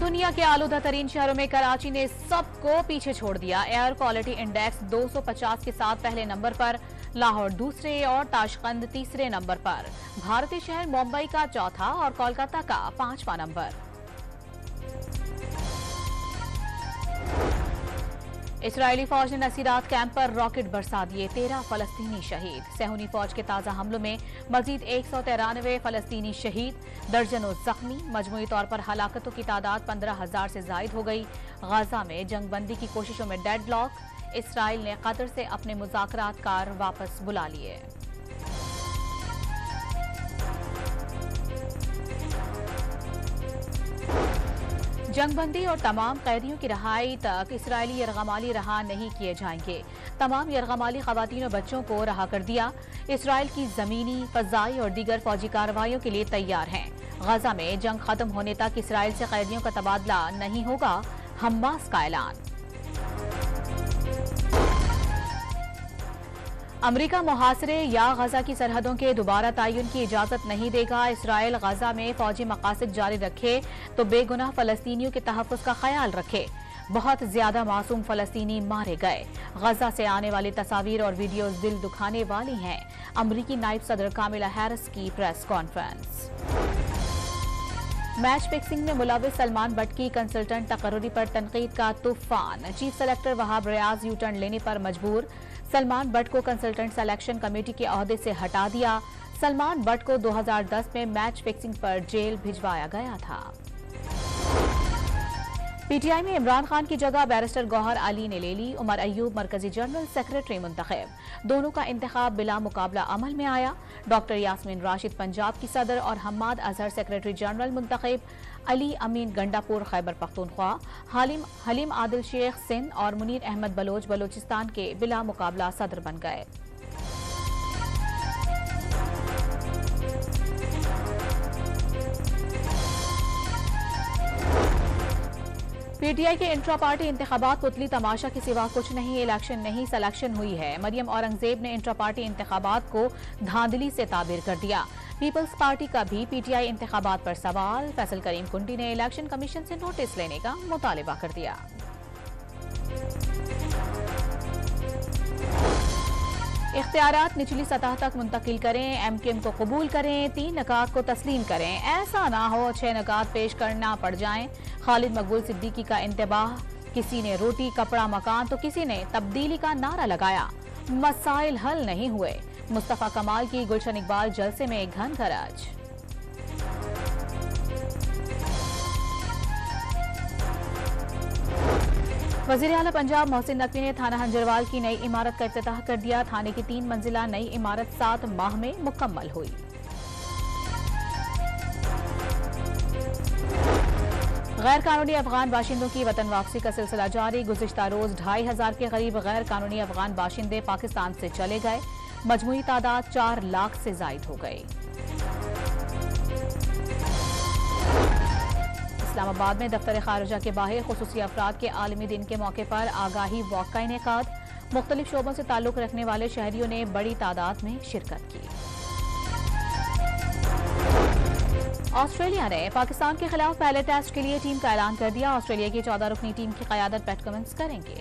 दुनिया के आलूदा तरीन शहरों में कराची ने सबको पीछे छोड़ दिया। एयर क्वालिटी इंडेक्स 250 के साथ पहले नंबर पर, लाहौर दूसरे और ताशकंद तीसरे नंबर पर। भारतीय शहर मुंबई का चौथा और कोलकाता का 5वां नंबर। इजरायली फौज ने नसीरात कैंप पर रॉकेट बरसा दिए, 13 फलस्तीनी शहीद। सेहूनी फौज के ताजा हमलों में मजीद 193 फलस्तीनी शहीद, दर्जनों जख्मी। मजमूई तौर पर हलाकतों की तादाद 15,000 से जायद हो गई। गाजा में जंगबंदी की कोशिशों में डेडलॉक, इसराइल ने कतर से अपने मुज़ाकरात कार वापस बुला लिए। जंगबंदी और तमाम कैदियों की रहाई तक इसराइली यरगमाली रहा नहीं किए जाएंगे। तमाम यरगमाली खवातीन और बच्चों को रहा कर दिया। इसराइल की जमीनी, फजाई और दीगर फौजी कार्रवाइयों के लिए तैयार हैं। गाजा में जंग खत्म होने तक इसराइल से कैदियों का तबादला नहीं होगा, हमास का ऐलान। अमरीका मुहासरे या गजा की सरहदों के दोबारा तयन की इजाजत नहीं देगा। इसराइल गजा में फौजी मकासद जारी रखे तो बेगुनाह फलस्तीनियों के तहफ़्फ़ुज़ का ख्याल रखे। बहुत ज्यादा मासूम फलस्तीनी मारे गए। गजा से आने वाली तस्वीर और वीडियोज दिल दुखाने वाली हैं। अमरीकी नायब सदर कामिला हैरिस की प्रेस कॉन्फ्रेंस। मैच फिक्सिंग में मुलविस सलमान बट की कंसल्टेंट तकर्री पर तनकीद का तूफान। Chief selector Wahab Riaz U turn लेने पर मजबूर। सलमान बट को कंसल्टेंट सिलेक्शन कमेटी के ओहदे से हटा दिया। सलमान बट को 2010 में मैच फिक्सिंग पर जेल भिजवाया गया था। पीटीआई में इमरान खान की जगह बैरिस्टर गौहर अली ने ले ली। उमर अयूब मरकजी जनरल सेक्रेटरी मुंतखब। दोनों का इंतखाब बिला मुकाबला अमल में आया। डॉक्टर यास्मीन राशिद पंजाब की सदर और हम्माद अजहर सेक्रेटरी जनरल मुंतखब। अली अमीन गंडापुर खैबर पख्तूनख्वा, हलीम आदिल शेख सिंध और मुनीर अहमद बलोच बलोचिस्तान के बिला मुकाबला सदर बन गए। पीटीआई के इंट्रा पार्टी इंतखाबात पुतली तमाशा के सिवा कुछ नहीं। इलेक्शन नहीं सिलेक्शन हुई है। मरियम औरंगजेब ने इंट्रा पार्टी इंतखाबात को धांधली से ताबीर कर दिया। पीपल्स पार्टी का भी पीटीआई इंतखाबात पर सवाल। फैसल करीम कुंडी ने इलेक्शन कमीशन से नोटिस लेने का मुतालिबा कर दिया। इख्तियारात निचली सतह तक मुंतकिल करें, एमकेएम को कबूल करें, 3 नकात को तस्लीम करें। ऐसा ना हो 6 नकात पेश करना पड़ जाएं। खालिद मकबूल सिद्दीकी का इंतबाह। किसी ने रोटी कपड़ा मकान तो किसी ने तब्दीली का नारा लगाया। मसाइल हल नहीं हुए। मुस्तफा कमाल की गुलशन इकबाल जलसे में घन गरज। वज़ीर आला पंजाब मोहसिन नकवी ने थाना हंजरवाल की नई इमारत का इफ्तिताह कर दिया। थाने की 3 मंजिला नई इमारत 7 माह में मुकम्मल हुई। गैर कानूनी अफगान बाशिंदों की वतन वापसी का सिलसिला जारी। गुज़िश्ता रोज 2,500 के करीब गैर कानूनी अफगान बाशिंदे पाकिस्तान से चले गए। मजमूई तादाद 4 लाख से जायद हो गई। इस्लामाबाद में दफ्तर खारजा के बाहर खुसूसी अफराद के आलमी दिन के मौके पर आगाही वॉक का इनेकाद। मुख्तलिफ शोबों से ताल्लुक रखने वाले शहरियों ने बड़ी तादाद में शिरकत की। ऑस्ट्रेलिया ने पाकिस्तान के खिलाफ पहले टेस्ट के लिए टीम का ऐलान कर दिया। ऑस्ट्रेलिया की 14 रुकनी टीम की क़यादत पैट कमिंस करेंगे।